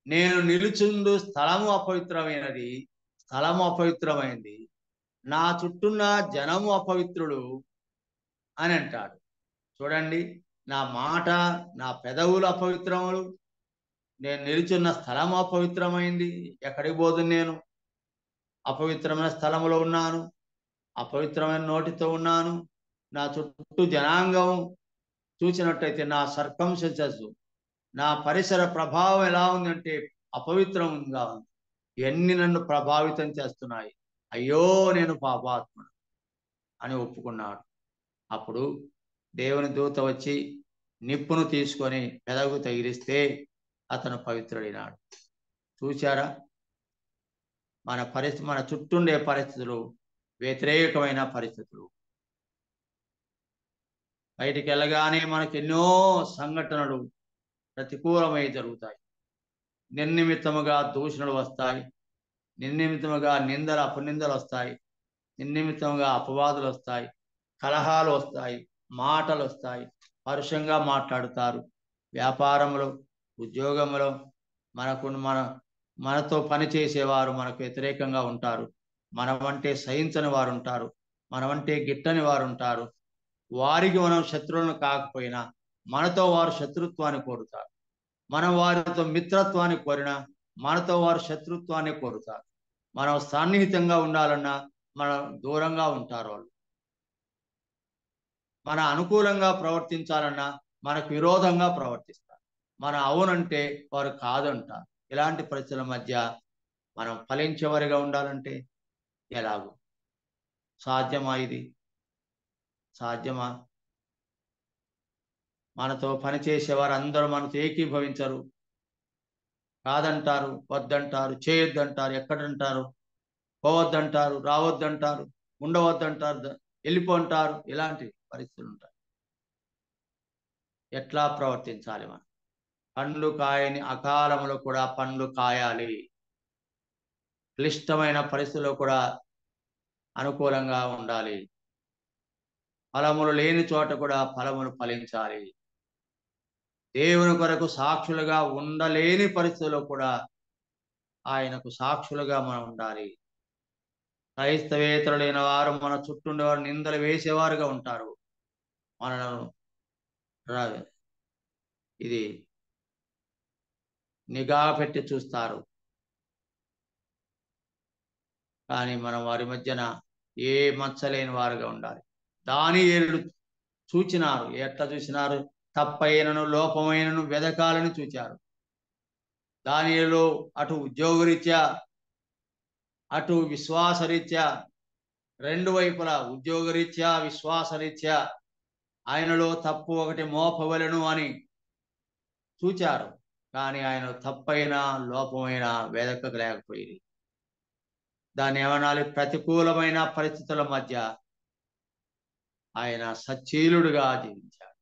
నేను నిలుచుండు స్థలము అపవిత్రమైనది, స్థలము అపవిత్రమైంది, నా చుట్టూన్న జనము అపవిత్రులు అని అంటాడు. చూడండి, నా మాట, నా పెదవులు అపవిత్రములు, నేను నిలుచున్న స్థలము అపవిత్రమైంది. ఎక్కడికి పోదును నేను? అపవిత్రమైన స్థలములో ఉన్నాను, అపవిత్రమైన నోటితో ఉన్నాను. నా చుట్టూ జనాంగం చూసినట్టయితే నా సర్కంసెన్సెస్, నా పరిసర ప్రభావం ఎలా ఉందంటే అపవిత్రంగా ఉంది. ఇవన్నీ నన్ను ప్రభావితం చేస్తున్నాయి. అయ్యో నేను పాపాత్ముడు అని ఒప్పుకున్నాడు. అప్పుడు దేవుని దూత వచ్చి నిప్పును తీసుకొని పెదవుకు తగిలిస్తే అతను పవిత్రుడైనాడు. చూశారా? మన చుట్టూండే పరిస్థితులు వ్యతిరేకమైన పరిస్థితులు. బయటికి వెళ్ళగానే మనకు ఎన్నో సంఘటనలు ప్రతికూలమై జరుగుతాయి. నిర్నిమిత్తముగా దూషణలు వస్తాయి, నిర్నిమిత్తముగా నిందలు అపనిందలు వస్తాయి, నిర్నిమిత్తముగా అపవాదులు వస్తాయి, కలహాలు వస్తాయి, మాటలు వస్తాయి, పరుషంగా మాట్లాడుతారు. వ్యాపారంలో, ఉద్యోగంలో మనతో పని చేసేవారు మనకు వ్యతిరేకంగా ఉంటారు. మనమంటే సహించని వారు ఉంటారు, మనమంటే గిట్టని వారు ఉంటారు. వారికి మనం శత్రువులను కాకపోయినా మనతో వారు శత్రుత్వాన్ని కోరుతారు. మనం వారితో మిత్రత్వాన్ని కోరినా మనతో వారు శత్రుత్వాన్ని కోరుతారు. మనం సన్నిహితంగా ఉండాలన్నా మనం దూరంగా ఉంటారు వాళ్ళు. మన అనుకూలంగా ప్రవర్తించాలన్నా మనకు విరోధంగా ప్రవర్తిస్తారు. మన అవునంటే వారు కాదంటారు. ఇలాంటి పరిస్థితుల మధ్య మనం ఫలించేవారిగా ఉండాలంటే ఎలాగో? సాధ్యమా ఇది? సాధ్యమా? మనతో పనిచేసేవారు అందరూ మనతో ఏకీభవించరు, కాదంటారు, వద్దంటారు, చేయొద్దంటారు, ఎక్కడంటారు, పోవద్దంటారు, రావద్దంటారు, ఉండవద్దంటారు, వెళ్ళిపోంటారు. ఇలాంటి పరిస్థితులు ఉంటాయి. ఎట్లా ప్రవర్తించాలి మనం? పండ్లు కాయని అకాలంలో కూడా పండ్లు కాయాలి. క్లిష్టమైన పరిస్థితుల్లో కూడా అనుకూలంగా ఉండాలి. ఫలములు లేని చోట కూడా ఫలములు ఫలించాలి. దేవుని కొరకు సాక్షులుగా ఉండలేని పరిస్థితుల్లో కూడా ఆయనకు సాక్షులుగా మనం ఉండాలి. క్రైస్తవేతరులైన వారు మన చుట్టూ ఉండేవారు నిందలు వేసేవారుగా ఉంటారు. మనను ఇది నిఘా పెట్టి చూస్తారు. కానీ మనం వారి మధ్యన ఏ మచ్చలేని వారుగా ఉండాలి. దానియేలు చూచినారు. ఎట్లా చూసినారు? తప్పైనను లోపమైనను వెదకాలని చూచారు. దానియేలు అటు ఉద్యోగరీత్యా, అటు విశ్వాసరీత్యా, రెండు వైపులా ఉద్యోగరీత్యా, విశ్వాసరీత్యా ఆయనలో తప్పు ఒకటి మోపవలను అని చూచారు. కానీ ఆయన తప్పైన లోపమైన వెదకలేకపోయింది. దాన్ని ఏమనాలి? ప్రతికూలమైన పరిస్థితుల మధ్య ఆయన సచ్చీలుడుగా జీవించాడు.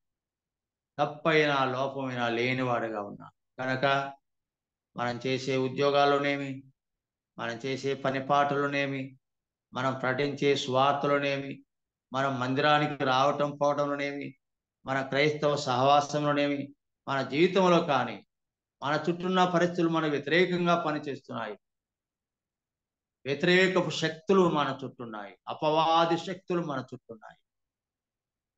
తప్పైన లోపమైన లేనివాడుగా ఉన్నాడు. కనుక మనం చేసే ఉద్యోగాల్లోనేమి, మనం చేసే పని పాటలోనేమి, మనం ప్రకటించే సువార్తలోనేమి, మనం మందిరానికి రావటం పోవటంలోనేమి, మన క్రైస్తవ సహవాసంలోనేమి, మన జీవితంలో కానీ మన చుట్టూన్న పరిస్థితులు మన వ్యతిరేకంగా పనిచేస్తున్నాయి. వ్యతిరేకపు శక్తులు మన చుట్టూన్నాయి. అపవాది శక్తులు మన చుట్టూన్నాయి.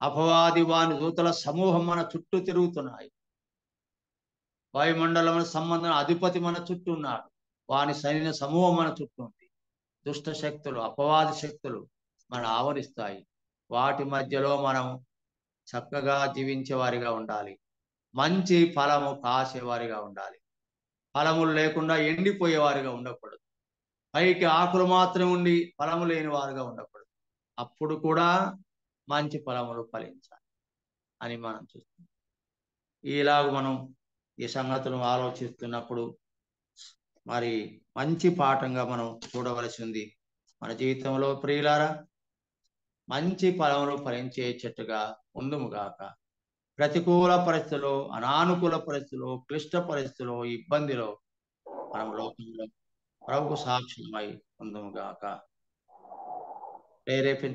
అపవాది వాని దూతల సమూహం మన చుట్టూ తిరుగుతున్నాయి. వాయుమండలం సంబంధం అధిపతి మన చుట్టూ ఉన్నాడు. వాని సైన్య సమూహం మన చుట్టూ ఉంది. దుష్ట శక్తులు, అపవాది శక్తులు మన ఆవరిస్తాయి. వాటి మధ్యలో మనం చక్కగా జీవించే వారిగా ఉండాలి. మంచి ఫలము కాసేవారిగా ఉండాలి. ఫలములు లేకుండా ఎండిపోయేవారిగా ఉండకూడదు. పైకి ఆకులు మాత్రం ఉండి ఫలము లేని వారుగా ఉండకూడదు. అప్పుడు కూడా మంచి ఫలములు ఫలించాలి అని మనం చూస్తున్నాం. ఇలాగ మనం ఈ సంగతులను ఆలోచిస్తున్నప్పుడు మరి మంచి పాఠంగా మనం చూడవలసి ఉంది. మన జీవితంలో ప్రియులారా మంచి ఫలములు ఫలించే చెట్టుగా ఉందుముగాక. ప్రతికూల పరిస్థితుల్లో, అనానుకూల పరిస్థితుల్లో, క్లిష్ట పరిస్థితుల్లో, ఇబ్బందిలో మనం లోకంలో ప్రభుకు సాక్షిమై ఉందుముగాక. ప్రేరేపించ